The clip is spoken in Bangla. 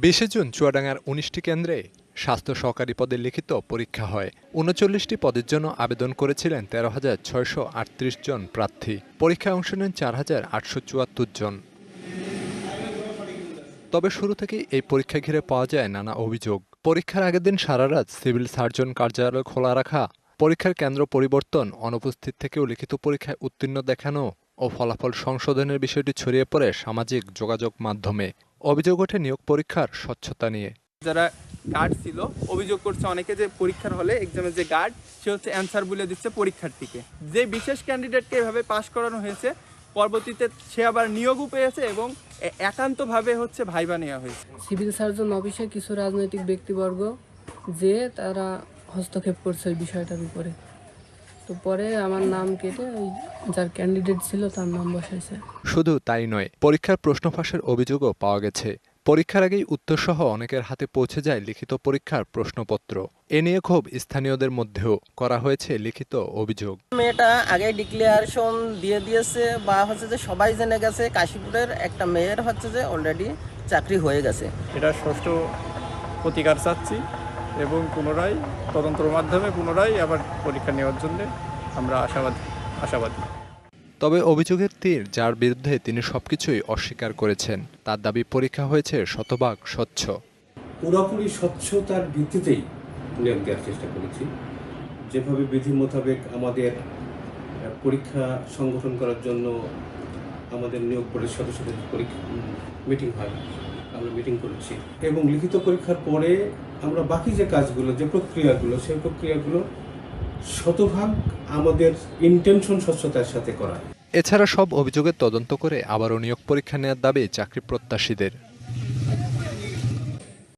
20 জুন চুয়াডাঙ্গার 19টি কেন্দ্রে স্বাস্থ্য সহকারী পদে লিখিত পরীক্ষা হয়। 39টি পদের জন্য আবেদন করেছিলেন 13,638 জন প্রার্থী। পরীক্ষায় অংশ নেন 4,874 জন। তবে শুরু থেকেই এই পরীক্ষা ঘিরে পাওয়া যায় নানা অভিযোগ। পরীক্ষার আগের দিন সারা রাত সিভিল সার্জন কার্যালয় খোলা রাখা, পরীক্ষার কেন্দ্র পরিবর্তন, অনুপস্থিত থেকেও লিখিত পরীক্ষায় উত্তীর্ণ দেখানো ও ফলাফল সংশোধনের বিষয়টি ছড়িয়ে পড়ে সামাজিক যোগাযোগ মাধ্যমে। অভিযোগ ওঠে নিয়োগ পরীক্ষার স্বচ্ছতা নিয়ে। যারা গার্ড ছিল অভিযোগ করছে অনেকে যে পরীক্ষার হলে এক্সামের যে গার্ড সে হচ্ছে অ্যান্সার বলে দিচ্ছে পরীক্ষার্থীকে। যে বিশেষ ক্যান্ডিডেটকে এভাবে পাশ করানো হয়েছে, পরবর্তীতে সে আবার নিয়োগও পেয়েছে এবং একান্তভাবে হচ্ছে ভাইবা নেওয়া হয়েছে। সিভিল সার্জন অফিসে কিছু রাজনৈতিক ব্যক্তিবর্গ যে তারা হস্তক্ষেপ করছে ওই বিষয়টার উপরে, তো পরে আমার নাম কেটে ওই যার ক্যান্ডিডেট ছিল তার নাম বসাইছে। শুধু তাই নয়, পরীক্ষার প্রশ্ন ফাঁসের অভিযোগও পাওয়া গেছে। পরীক্ষার আগেই উত্তরসহ অনেকের হাতে পৌঁছে যায় লিখিত পরীক্ষার প্রশ্নপত্র। এ নিয়ে ক্ষোভ স্থানীয়দের মধ্যেও করা হয়েছে লিখিত অভিযোগ। মেয়েটা আগে ডিক্লেয়ারেশন দিয়ে দিয়েছে বা হচ্ছে যে সবাই জেনে গেছে কাশীপুরের একটা মেয়ের হচ্ছে যে অলরেডি চাকরি হয়ে গেছে। এটা ষষ্ঠ প্রতিকার চাচ্ছি এবং পুনরায় তদন্তের মাধ্যমে পুনরায় আবার পরীক্ষা নেওয়ার জন্য আমরা আশাবাদী। তবে অভিযোগের তীর যার বিরুদ্ধে তিনি সবকিছুই অস্বীকার করেছেন। তার দাবি পরীক্ষা হয়েছে শতভাগ স্বচ্ছ। পুরোপুরি স্বচ্ছতার ভিত্তিতেই নিয়োগ দেওয়ার চেষ্টা করেছি। যেভাবে বিধি মোতাবেক আমাদের পরীক্ষা সংগঠন করার জন্য আমাদের নিয়োগ বোর্ডের সদস্যদের পরীক্ষা মিটিং হয়, আমরা মিটিং করেছি এবং লিখিত পরীক্ষার পরে আমরা বাকি যে কাজগুলো, যে প্রক্রিয়াগুলো, সেই প্রক্রিয়াগুলো শতভাগ আমাদের ইন্টেনশন স্বচ্ছতার সাথে করা। এছাড়া সব অভিযোগের তদন্ত করে আবারও নিয়োগ পরীক্ষা নেওয়ার দাবি চাকরি প্রত্যাশীদের।